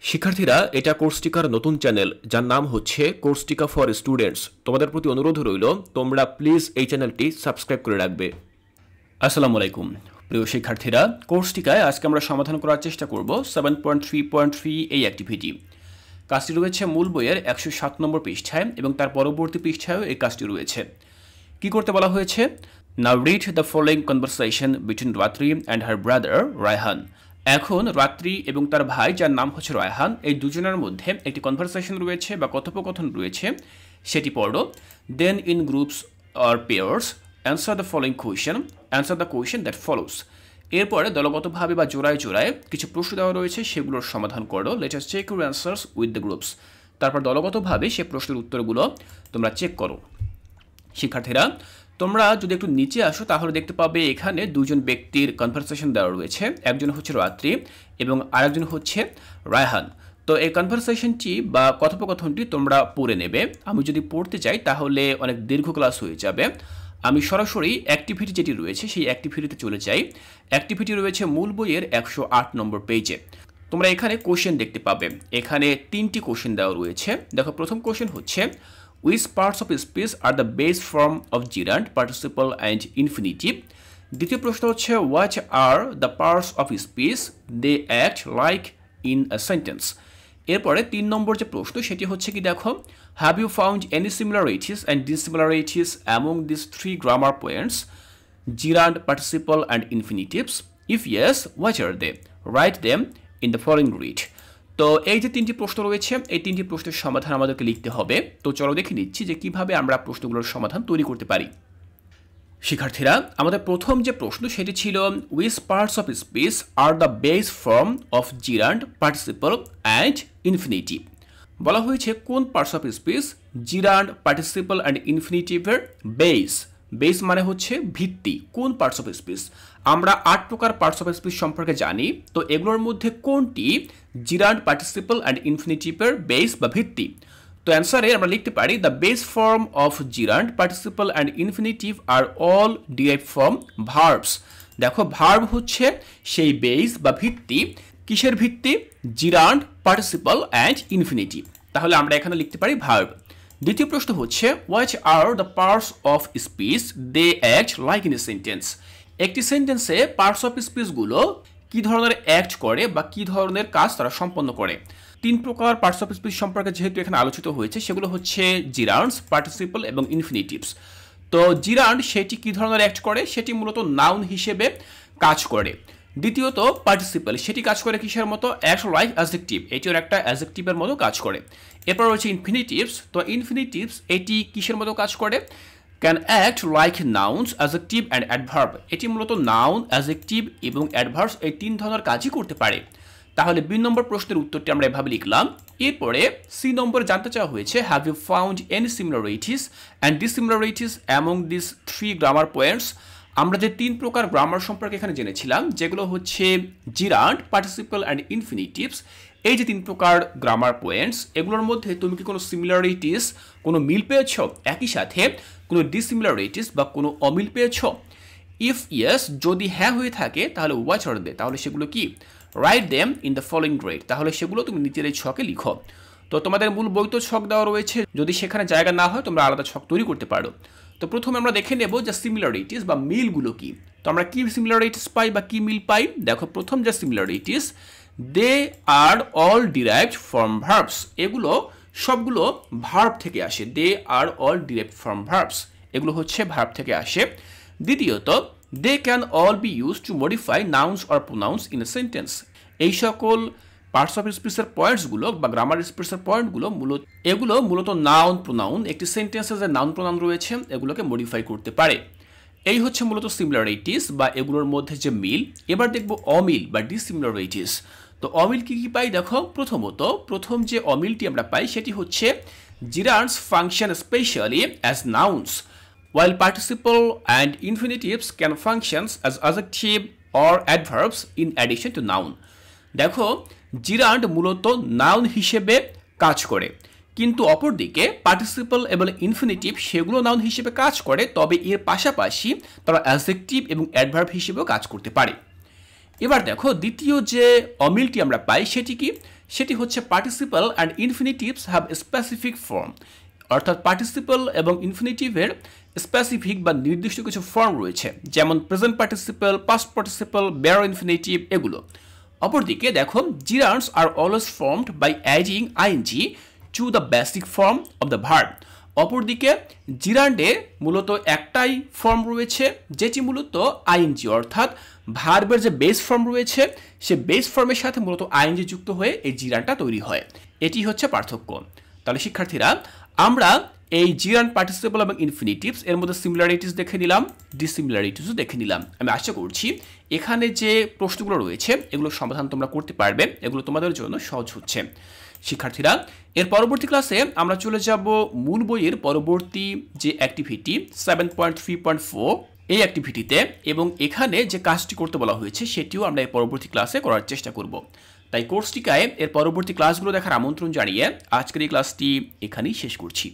শিক্ষার্থীরা, এটা কোর্সটিকার নতুন চ্যানেল যার নাম হচ্ছে কোর্সটিকা ফর স্টুডেন্টস। তোমাদের প্রতি অনুরোধ রইল তোমরা প্লিজ এই চ্যানেলটি সাবস্ক্রাইব করে রাখবে। আসসালামু আলাইকুম প্রিয় শিক্ষার্থীরা, কোর্সটিকায় আজকে আমরা সমাধান করার চেষ্টা করব 7.3.3 এই অ্যাক্টিভিটি। কাজটি রয়েছে মূল বইয়ের 107 নম্বর পৃষ্ঠায় এবং তার পরবর্তী পৃষ্ঠায়ও এই কাজটি রয়েছে। কি করতে বলা হয়েছে? Now read the following conversation between রাত্রি অ্যান্ড হার ব্রাদার রায়হান। এখন রাত্রি এবং তার ভাই যার নাম হচ্ছে রায়হান, এই দুজনের মধ্যে একটি কনভারসেশন রয়েছে বা কথোপকথন রয়েছে, সেটি পড়ো। Then in groups or pairs answer the following question, answer the question that follows. এরপরে দলগতভাবে বা জোড়ায় জোড়ায় কিছু প্রশ্ন দেওয়া রয়েছে, সেগুলোর সমাধান করো। Let us check your answers with the groups. তারপর দলগতভাবে সে প্রশ্নের উত্তরগুলো তোমরা চেক করো। শিক্ষার্থীরা, তোমরা যদি একটু নিচে আসো তাহলে দেখতে পাবে এখানে দুজন ব্যক্তির কনভারসেশন দেওয়া রয়েছে। একজন হচ্ছে রাত্রি এবং আরেকজন হচ্ছে রায়হান। তো এই কনভারসেশনটি বা কথোপকথনটি তোমরা পড়ে নেবে। আমি যদি পড়তে চাই তাহলে অনেক দীর্ঘ ক্লাস হয়ে যাবে। আমি সরাসরি অ্যাক্টিভিটি যেটি রয়েছে সেই অ্যাক্টিভিটিতে চলে যাই। অ্যাক্টিভিটি রয়েছে মূল বইয়ের 108 নম্বর পেজে। তোমরা এখানে কোশ্চেন দেখতে পাবে। এখানে 3টি কোশ্চেন দেওয়া রয়েছে। দেখো, প্রথম কোশ্চেন হচ্ছে which parts of speech are the base form of gerund, participle and infinitive? দ্বিতীয় প্রশ্ন হচ্ছে what are the parts of speech they act like in a sentence? এরপরে 3 নম্বর যে প্রশ্ন সেটি হচ্ছে কি, দেখো, have you found any similarities and dissimilarities among these three grammar points, gerund, participle and infinitives? If yes, what are they? Write them in the following read. তো এই যে 3টি প্রশ্ন রয়েছে, এই 3টি প্রশ্নের সমাধান আমাদেরকে লিখতে হবে। তো চলো দেখে নিচ্ছি যে কিভাবে আমরা প্রশ্নগুলোর সমাধান তৈরি করতে পারি। শিক্ষার্থীরা, আমাদের প্রথম যে প্রশ্ন সেটি ছিল which parts of speech are the base form of gerund, participle and infinitive? বলা হয়েছে কোন parts of speech gerund, participle and ইনফিনিটিভের বেস। বেস মানে হচ্ছে ভিত্তি। কোন পার্টস অফ স্পিচ? আমরা 8 প্রকার পার্টস অফ স্পিচ সম্পর্কে জানি। তো এগুলোর মধ্যে কোনটি জিরান্ড, পার্টিসিপল অ্যান্ড ইনফিনিটিভের বেস বা ভিত্তি? তো অ্যান্সারে আমরা লিখতে পারি the base form of gerund, participle and infinitive are all derived from verbs. দেখো, ভার্ব হচ্ছে সেই বেস বা ভিত্তি। কিসের ভিত্তি? Gerund, participle and infinitive. তাহলে আমরা এখানে লিখতে পারি ভার্ব। দ্বিতীয় প্রশ্ন হচ্ছে what are the parts of speech they act like in a sentence? একটি সেন্টেন্সে পার্টস অফ স্পিচগুলো কি ধরনের অ্যাক্ট করে বা কি ধরনের কাজ তারা সম্পন্ন করে। 3 প্রকার পার্টস অফ স্পিচ সম্পর্কে যেহেতু এখানে আলোচিত হয়েছে, সেগুলো হচ্ছে জিরান্ডস, পার্টিসিপল এবং ইনফিনিটিভস। তো জিরান্ড সেটি কি ধরনের অ্যাক্ট করে? সেটি মূলত নাউন হিসেবে কাজ করে। দ্বিতীয়ত পার্টিসিপল, সেটি কাজ করে কিসের মতো? অ্যাক্ট লাইক অ্যাডজেক্টিভ, এটিও একটা অ্যাডজেক্টিভের মতো কাজ করে। এরপর রয়েছে ইনফিনিটিভস। তো ইনফিনিটিভস এটি কিসের মতো কাজ করে? Can act like nouns, adjective and adverb. এটি মূলত নাউন, অ্যাডজেক্টিভ এবং অ্যাডভার্বস এই 3 ধরনের কাজই করতে পারে। তাহলে 2 নম্বর প্রশ্নের উত্তরটি আমরা এভাবে লিখলাম। এরপরে সি নম্বর জানতে চাওয়া হয়েছে have you found any similarities and dissimilarities among this 3 grammar points? আমরা যে 3 প্রকার গ্রামার সম্পর্কে এখানে জেনেছিলাম, যেগুলো হচ্ছে জিরান্ড, পার্টিসিপল অ্যান্ড ইনফিনিটিভস, এই যে 3 প্রকার গ্রামার পয়েন্টস, এগুলোর মধ্যে তুমি কি কোনো সিমিলারিটিস, কোনো মিল পেয়েছ? একই সাথে কোনো ডিসিমিলারিটিস বা কোনো অমিল পেয়েছ? ইফ ইয়েস, যদি হ্যাঁ হয়ে থাকে তাহলে হোয়াট আর দে? তাহলে সেগুলো কি? Write them in the following grade. তাহলে সেগুলো তুমি নিচের এই ছকে লিখো। তো তোমাদের মূল বই তো ছক দেওয়া রয়েছে, যদি সেখানে জায়গা না হয় তোমরা আলাদা ছক তৈরি করতে পারো। তো প্রথমে আমরা দেখে নেব যে সিমিলারিটিস বা মিলগুলো কি। তো আমরা কি সিমিলারিটিস পাই বা কি মিল পাই? দেখো, প্রথম যে similarities, they are all derived from verbs. এগুলো সবগুলো ভার্ব থেকে আসে। They are all derived from verbs, এগুলো হচ্ছে ভার্ব থেকে আসে। দ্বিতীয়ত, they can all be use to modify nouns or pronouns in a sentence. এই সকল পার্টস অফ স্পিচের পয়েন্টসগুলো বা গ্রামার স্পিচের পয়েন্টগুলো মূলত নাউন, প্রোনাউন, একটি সেন্টেন্সে যে নাউন প্রোনাউন রয়েছে এগুলোকে মডিফাই করতে পারে। এই হচ্ছে মূলত সিমিলারিটিস বা এগুলোর মধ্যে যে মিল। এবার দেখব অমিল বা ডিসিমিলারিটিস। তো অমিল কি কি পাই? দেখো, প্রথম যে অমিলটি আমরা পাই সেটি হচ্ছে gerunds function specially as nouns while participle and infinitives can functions as adjective or adverbs in addition to noun. দেখো, জিরান্ড মূলত নাউন হিসেবে কাজ করে, কিন্তু অপরদিকে পার্টিসিপল এবং ইনফিনিটিভ সেগুলো নাউন হিসেবে কাজ করে, তবে এর পাশাপাশি তারা অ্যাডজেক্টিভ এবং অ্যাডভার্ব হিসেবেও কাজ করতে পারে। এবার দেখো, দ্বিতীয় যে অমিলটি আমরা পাই সেটি কি? সেটি হচ্ছে participle and infinitives have specific form, অর্থাৎ পার্টিসিপল এবং ইনফিনিটিভের স্পেসিফিক বা নির্দিষ্ট কিছু ফর্ম রয়েছে, যেমন present participle, past participle, bare infinitive এগুলো। অপরদিকে দেখো gerunds are always formed by adding ING to the basic form of the verb. অপরদিকে জিরান্ডে মূলত একটাই ফর্ম রয়েছে যেটি মূলত আইএনজি, অর্থাৎ ভার্বের যে বেস ফর্ম রয়েছে সে বেস ফর্মের সাথে মূলত আইএনজি যুক্ত হয়ে এই জিরান্ডটা তৈরি হয়। এটি হচ্ছে পার্থক্য। তাহলে শিক্ষার্থীরা আমরা এই জিরান্ড, পার্টিসিপল এবং ইনফিনিটিভস এর মধ্যে সিমিলারিটিস দেখে নিলাম, ডিসিমিলারিটিসও দেখে নিলাম। আমি আশা করছি এখানে যে প্রশ্নগুলো রয়েছে এগুলোর সমাধান তোমরা করতে পারবে, এগুলো তোমাদের জন্য সহজ হচ্ছে। শিক্ষার্থীরা এর পরবর্তী ক্লাসে আমরা চলে যাব মূল বইয়ের পরবর্তী যে অ্যাক্টিভিটি 7.3.4 এই অ্যাক্টিভিটিতে, এবং এখানে যে কাজটি করতে বলা হয়েছে সেটিও আমরা এই পরবর্তী ক্লাসে করার চেষ্টা করব। তাই কোর্সটিকায় এর পরবর্তী ক্লাসগুলো দেখার আমন্ত্রণ জানিয়ে আজকের এই ক্লাসটি এখানেই শেষ করছি।